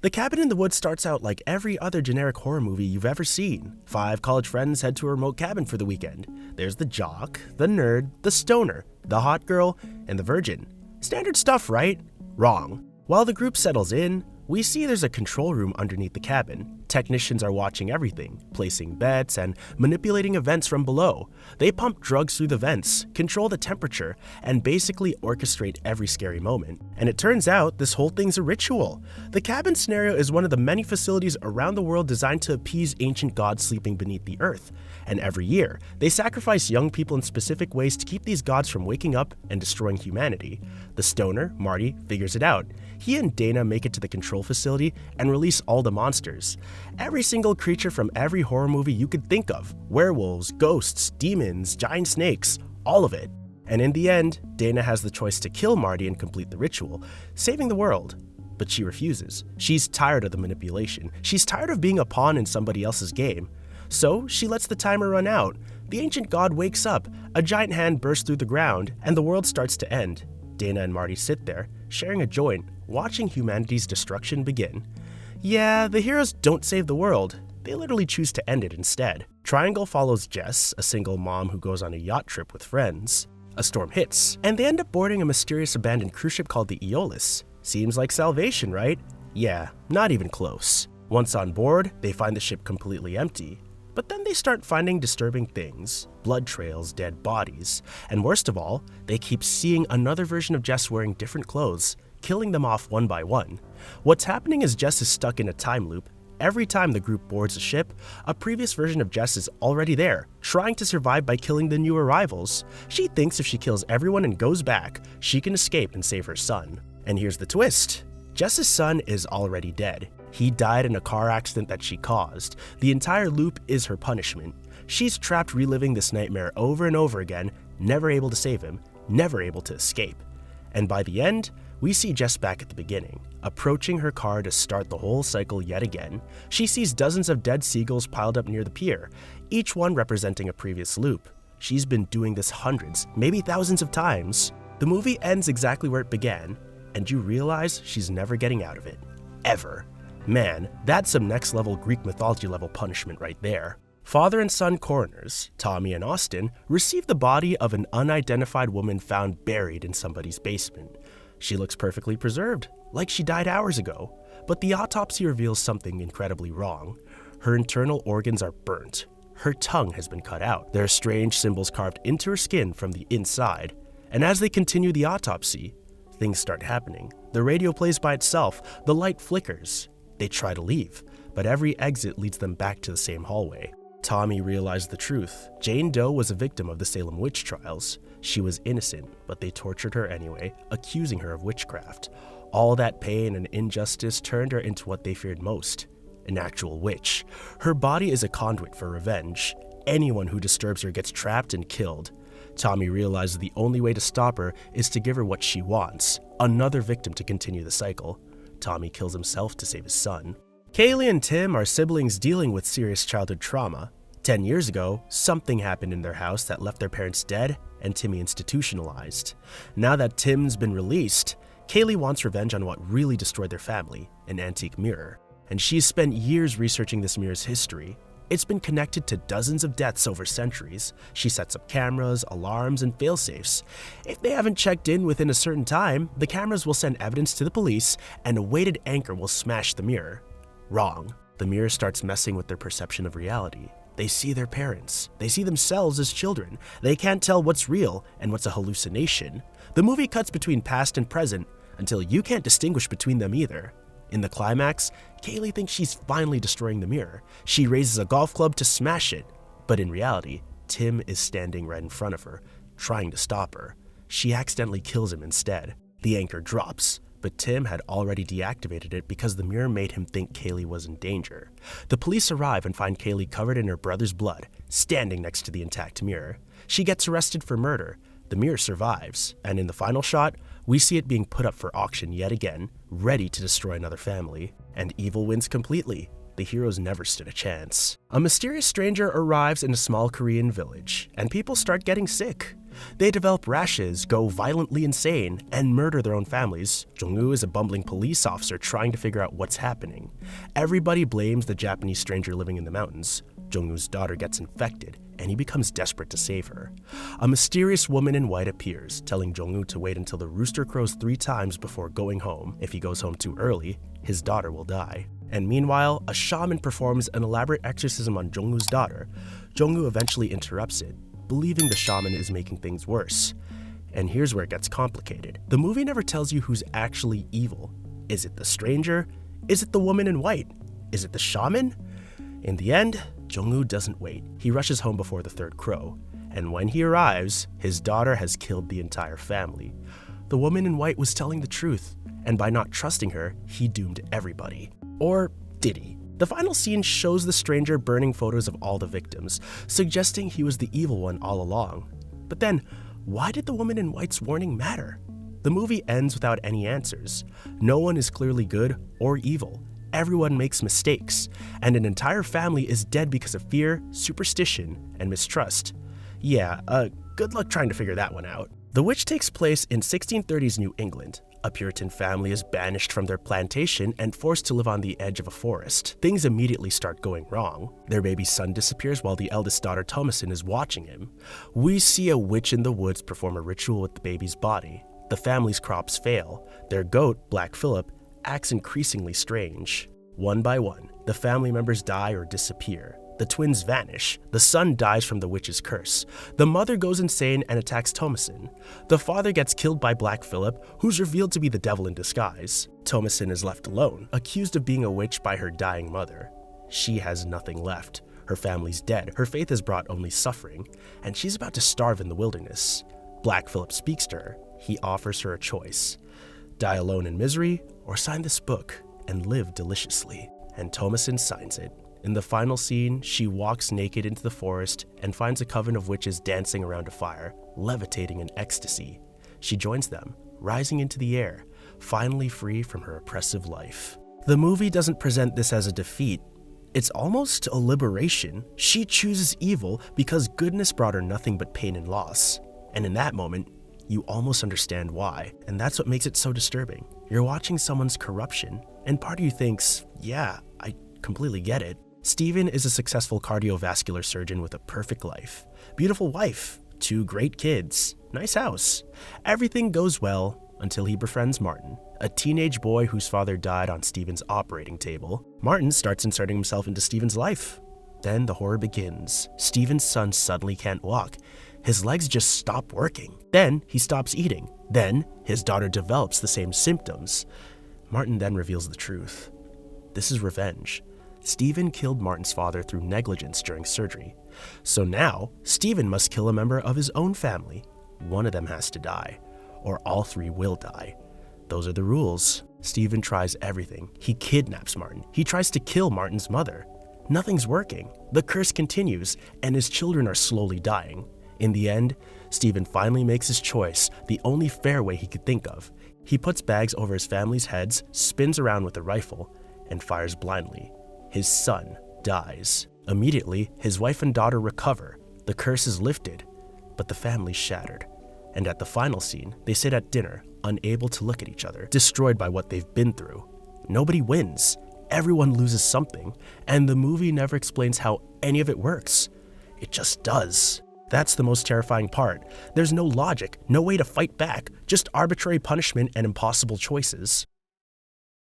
The Cabin in the Woods starts out like every other generic horror movie you've ever seen. 5 college friends head to a remote cabin for the weekend. There's the jock, the nerd, the stoner, the hot girl, and the virgin. Standard stuff, right? Wrong. While the group settles in, we see there's a control room underneath the cabin. Technicians are watching everything, placing bets and manipulating events from below. They pump drugs through the vents, control the temperature, and basically orchestrate every scary moment. And it turns out this whole thing's a ritual. The cabin scenario is one of the many facilities around the world designed to appease ancient gods sleeping beneath the earth. And every year, they sacrifice young people in specific ways to keep these gods from waking up and destroying humanity. The stoner, Marty, figures it out. He and Dana make it to the control facility and release all the monsters. Every single creature from every horror movie you could think of. Werewolves, ghosts, demons, giant snakes, all of it. And in the end, Dana has the choice to kill Marty and complete the ritual, saving the world. But she refuses. She's tired of the manipulation. She's tired of being a pawn in somebody else's game. So she lets the timer run out. The ancient god wakes up, a giant hand bursts through the ground, and the world starts to end. Dana and Marty sit there, sharing a joint, watching humanity's destruction begin. Yeah, the heroes don't save the world. They literally choose to end it instead. Triangle follows Jess, a single mom who goes on a yacht trip with friends. A storm hits, and they end up boarding a mysterious abandoned cruise ship called the Aeolus. Seems like salvation, right? Yeah, not even close. Once on board, they find the ship completely empty. But then they start finding disturbing things, blood trails, dead bodies, and worst of all, they keep seeing another version of Jess wearing different clothes, killing them off one by one. What's happening is Jess is stuck in a time loop. Every time the group boards a ship, a previous version of Jess is already there, trying to survive by killing the new arrivals. She thinks if she kills everyone and goes back, she can escape and save her son. And here's the twist. Jess's son is already dead. He died in a car accident that she caused. The entire loop is her punishment. She's trapped reliving this nightmare over and over again, never able to save him, never able to escape. And by the end, we see Jess back at the beginning, approaching her car to start the whole cycle yet again. She sees dozens of dead seagulls piled up near the pier, each one representing a previous loop. She's been doing this hundreds, maybe thousands of times. The movie ends exactly where it began, and you realize she's never getting out of it. Ever. Man, that's some next level Greek mythology level punishment right there. Father and son coroners, Tommy and Austin, receive the body of an unidentified woman found buried in somebody's basement. She looks perfectly preserved, like she died hours ago, but the autopsy reveals something incredibly wrong. Her internal organs are burnt. Her tongue has been cut out. There are strange symbols carved into her skin from the inside. And as they continue the autopsy, things start happening. The radio plays by itself, the light flickers. They try to leave, but every exit leads them back to the same hallway. Tommy realized the truth. Jane Doe was a victim of the Salem witch trials. She was innocent, but they tortured her anyway, accusing her of witchcraft. All that pain and injustice turned her into what they feared most, an actual witch. Her body is a conduit for revenge. Anyone who disturbs her gets trapped and killed. Tommy realizes the only way to stop her is to give her what she wants, another victim to continue the cycle. Tommy kills himself to save his son. Kaylee and Tim are siblings dealing with serious childhood trauma. 10 years ago, something happened in their house that left their parents dead and Timmy institutionalized. Now that Tim's been released, Kaylee wants revenge on what really destroyed their family, an antique mirror. And she's spent years researching this mirror's history. It's been connected to dozens of deaths over centuries. She sets up cameras, alarms, and failsafes. If they haven't checked in within a certain time, the cameras will send evidence to the police and a weighted anchor will smash the mirror. Wrong. The mirror starts messing with their perception of reality. They see their parents. They see themselves as children. They can't tell what's real and what's a hallucination. The movie cuts between past and present until you can't distinguish between them either. In the climax, Kaylee thinks she's finally destroying the mirror. She raises a golf club to smash it. But in reality, Tim is standing right in front of her, trying to stop her. She accidentally kills him instead. The anchor drops, but Tim had already deactivated it because the mirror made him think Kaylee was in danger. The police arrive and find Kaylee covered in her brother's blood, standing next to the intact mirror. She gets arrested for murder. The mirror survives, and in the final shot, we see it being put up for auction yet again, ready to destroy another family. And evil wins completely. the heroes never stood a chance. A mysterious stranger arrives in a small Korean village, and people start getting sick. They develop rashes, go violently insane, and murder their own families. Jong-woo is a bumbling police officer trying to figure out what's happening. Everybody blames the Japanese stranger living in the mountains. Jong-woo's daughter gets infected, and he becomes desperate to save her. A mysterious woman in white appears, telling Jong-woo to wait until the rooster crows 3 times before going home. If he goes home too early, his daughter will die. And meanwhile, a shaman performs an elaborate exorcism on Jong-woo's daughter. Jong-woo eventually interrupts it, believing the shaman is making things worse. And here's where it gets complicated. The movie never tells you who's actually evil. Is it the stranger? Is it the woman in white? Is it the shaman? In the end, Jong-woo doesn't wait. He rushes home before the 3rd crow. And when he arrives, his daughter has killed the entire family. The woman in white was telling the truth, and by not trusting her, he doomed everybody. Or did he? The final scene shows the stranger burning photos of all the victims, suggesting he was the evil one all along. But then, why did the woman in white's warning matter? The movie ends without any answers. No one is clearly good or evil. Everyone makes mistakes, and an entire family is dead because of fear, superstition, and mistrust. Yeah, good luck trying to figure that one out. The Witch takes place in 1630s New England. A Puritan family is banished from their plantation and forced to live on the edge of a forest. Things immediately start going wrong. Their baby son disappears while the eldest daughter, Thomasin, is watching him. We see a witch in the woods perform a ritual with the baby's body. The family's crops fail. Their goat, Black Phillip, acts increasingly strange. One by one, the family members die or disappear. The twins vanish. The son dies from the witch's curse. The mother goes insane and attacks Thomasin. The father gets killed by Black Phillip, who's revealed to be the devil in disguise. Thomasin is left alone, accused of being a witch by her dying mother. She has nothing left. Her family's dead, her faith has brought only suffering, and she's about to starve in the wilderness. Black Phillip speaks to her. He offers her a choice: die alone in misery, or sign this book and live deliciously. And Thomasin signs it. In the final scene, she walks naked into the forest and finds a coven of witches dancing around a fire, levitating in ecstasy. She joins them, rising into the air, finally free from her oppressive life. The movie doesn't present this as a defeat. It's almost a liberation. She chooses evil because goodness brought her nothing but pain and loss. And in that moment, you almost understand why. And that's what makes it so disturbing. You're watching someone's corruption, and part of you thinks, yeah, I completely get it. Steven is a successful cardiovascular surgeon with a perfect life, beautiful wife, 2 great kids, nice house. Everything goes well until he befriends Martin, a teenage boy whose father died on Steven's operating table. Martin starts inserting himself into Steven's life. Then the horror begins. Steven's son suddenly can't walk. His legs just stop working. Then he stops eating. Then his daughter develops the same symptoms. Martin then reveals the truth. This is revenge. Steven killed Martin's father through negligence during surgery. So now, Steven must kill a member of his own family. One of them has to die, or all 3 will die. Those are the rules. Steven tries everything. He kidnaps Martin. He tries to kill Martin's mother. Nothing's working. The curse continues, and his children are slowly dying. In the end, Steven finally makes his choice, the only fair way he could think of. He puts bags over his family's heads, spins around with a rifle, and fires blindly. His son dies. Immediately, his wife and daughter recover. The curse is lifted, but the family's shattered. And at the final scene, they sit at dinner, unable to look at each other, destroyed by what they've been through. Nobody wins. Everyone loses something, and the movie never explains how any of it works. It just does. That's the most terrifying part. There's no logic, no way to fight back, just arbitrary punishment and impossible choices.